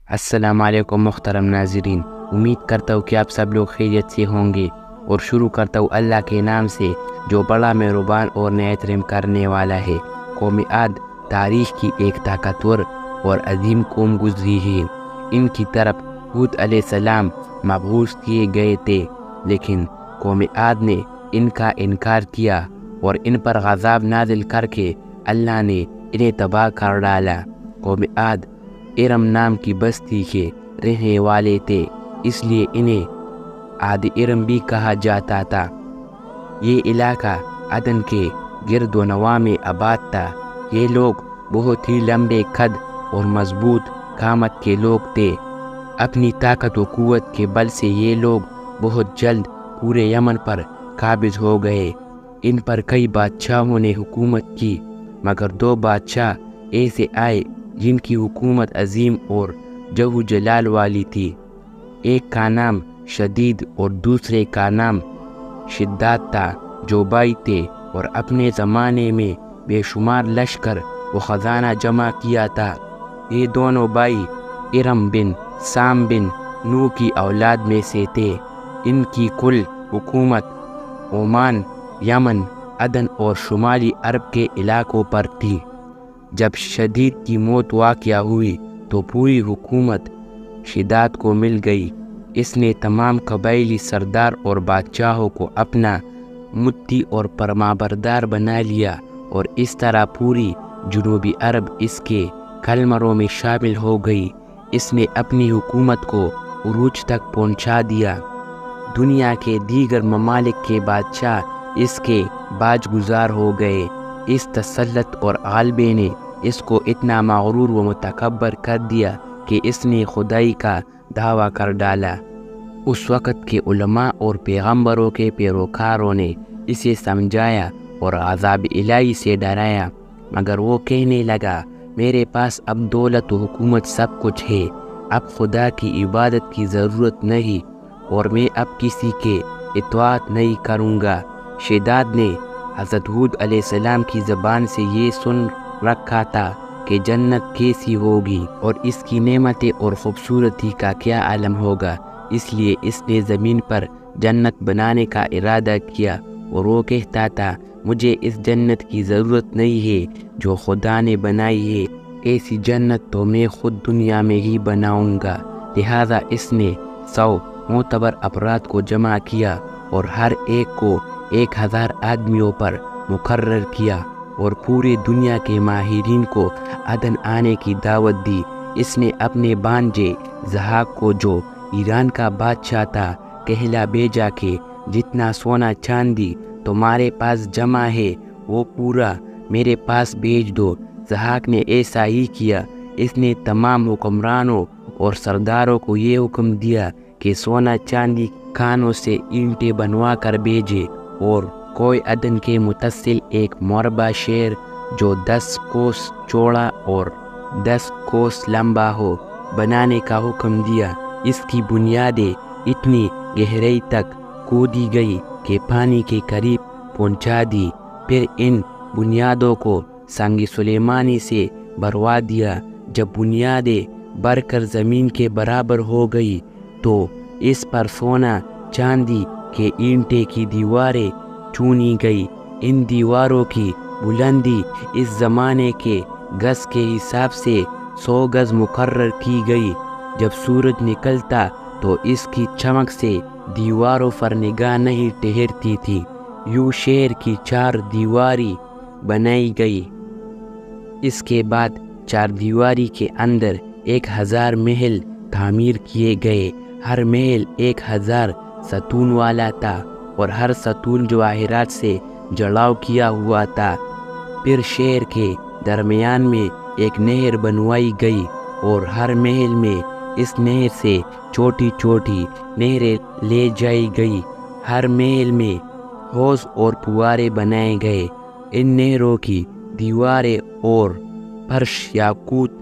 السلام علیکم محترم ناظرین، امید کرتا ہوں کہ آپ سب لوگ خیریت سے ہوں گے، اور شروع کرتا ہوں اللہ کے نام سے جو بڑا مہربان اور نہایت رحم کرنے والا ہے۔ قوم عاد تاریخ کی ایک طاقتور اور عظیم قوم گزری ہے۔ ان کی طرف ہود علیہ السلام مبعوث کیے گئے تھے، لیکن قوم عاد نے ان کا انکار کیا اور ان پر عذاب نازل کر کے اللہ نے انہیں تباہ کر ڈالا۔ قوم عاد ارم نام کی بستی کے رہنے والے تھے، اس لیے انہیں عاد ارم بھی کہا جاتا تھا۔ یہ علاقہ عدن کے گرد و نواح میں آباد تھا۔ یہ لوگ بہت ہی لمبے قد اور مضبوط قامت کے لوگ تھے۔ اپنی طاقت و قوت کے بل سے یہ لوگ بہت جلد پورے یمن پر قابض ہو گئے۔ ان پر کئی بادشاہوں نے حکومت کی، مگر دو بادشاہ ایسے آئے جن کی حکومت عظیم اور جہو جلال والی تھی۔ ایک کا نام شدید اور دوسرے کا نام شداد تھا، جو بھائی تھے اور اپنے زمانے میں بے شمار لشکر و خزانہ جمع کیا تھا۔ یہ دونوں بھائی ارم بن سام بن نوح کی اولاد میں سے تھے۔ ان کی کل حکومت عمان، یمن، عدن اور شمالی عرب کے علاقوں پر تھی۔ جب شدید کی موت واقع ہوئی تو پوری حکومت شداد کو مل گئی۔ اس نے تمام قبائلی سردار اور بادشاہوں کو اپنا متی اور فرمانبردار بنا لیا، اور اس طرح پوری جنوبی عرب اس کے قلمروں میں شامل ہو گئی۔ اس نے اپنی حکومت کو عروج تک پہنچا دیا۔ دنیا کے دیگر ممالک کے بادشاہ اس کے باج گزار ہو گئے۔ اس تسلط اور غلبے نے اس کو اتنا مغرور و متکبر کر دیا کہ اس نے خدائی کا دعویٰ کر ڈالا۔ اس وقت کے علماء اور پیغمبروں کے پیروکاروں نے اسے سمجھایا اور عذاب الہی سے ڈرایا، مگر وہ کہنے لگا، میرے پاس اب دولت و حکومت سب کچھ ہے، اب خدا کی عبادت کی ضرورت نہیں، اور میں اب کسی کے اطاعت نہیں کروں گا۔ شداد نے حضرت ہود علیہ السلام کی زبان سے یہ سن رکھا تھا کہ جنت کیسی ہوگی اور اس کی نعمتیں اور خوبصورتی کا کیا عالم ہوگا، اس لیے اس نے زمین پر جنت بنانے کا ارادہ کیا، اور وہ کہتا تھا، مجھے اس جنت کی ضرورت نہیں ہے جو خدا نے بنائی ہے، ایسی جنت تو میں خود دنیا میں ہی بناؤں گا۔ لہٰذا اس نے 100 معتبر افراد کو جمع کیا اور ہر ایک کو 1000 آدمیوں پر مقرر کیا، اور پورے دنیا کے ماہرین کو عدن آنے کی دعوت دی۔ اس نے اپنے بھانجے ضحاک کو، جو ایران کا بادشاہ تھا، کہلا بھیجا کہ جتنا سونا چاندی تمہارے پاس جمع ہے وہ پورا میرے پاس بھیج دو۔ ضحاک نے ایسا ہی کیا۔ اس نے تمام حکمرانوں اور سرداروں کو یہ حکم دیا کہ سونا چاندی کانوں سے اینٹیں بنوا کر بھیجے، اور کوئی عدن کے متصل ایک مربع شہر جو 10 کوس چوڑا اور 10 کوس لمبا ہو بنانے کا حکم دیا۔ اس کی بنیادیں اتنی گہرائی تک کھودی گئی کہ پانی کے قریب پہنچا دی۔ پھر ان بنیادوں کو سنگ سلیمانی سے بھروا دیا۔ جب بنیادیں بھر کر زمین کے برابر ہو گئی تو اس پر سونا چاندی کے اینٹیں کی دیواریں چونی گئی۔ ان دیواروں کی بلندی اس زمانے کے گز کے حساب سے 100 گز مقرر کی گئی۔ جب سورج نکلتا تو اس کی چمک سے دیواروں پر نگاہ نہیں ٹھہرتی تھی۔ یوں شہر کی 4 دیواری بنائی گئی۔ اس کے بعد 4 دیواری کے اندر 1000 محل تعمیر کیے گئے۔ ہر محل 1000 ستون والا تھا، اور ہر ستون جواہرات سے جڑاؤ کیا ہوا تھا۔ پھر شہر کے درمیان میں ایک نہر بنوائی گئی، اور ہر محل میں اس نہر سے چھوٹی چھوٹی نہریں لے جائی گئی۔ ہر محل میں حوض اور پوارے بنائے گئے۔ ان نہروں کی دیواریں اور فرش یاقوت،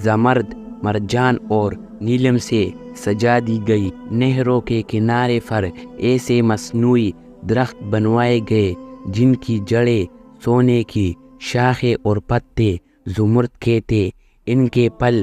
زمرد، مرجان اور نیلم سے سجا دی گئی۔ نہروں کے کنارے پر ایسے مصنوعی درخت بنوائے گئے جن کی جڑیں سونے کی، شاخیں اور پتے زمرد کے تھے۔ ان کے پھل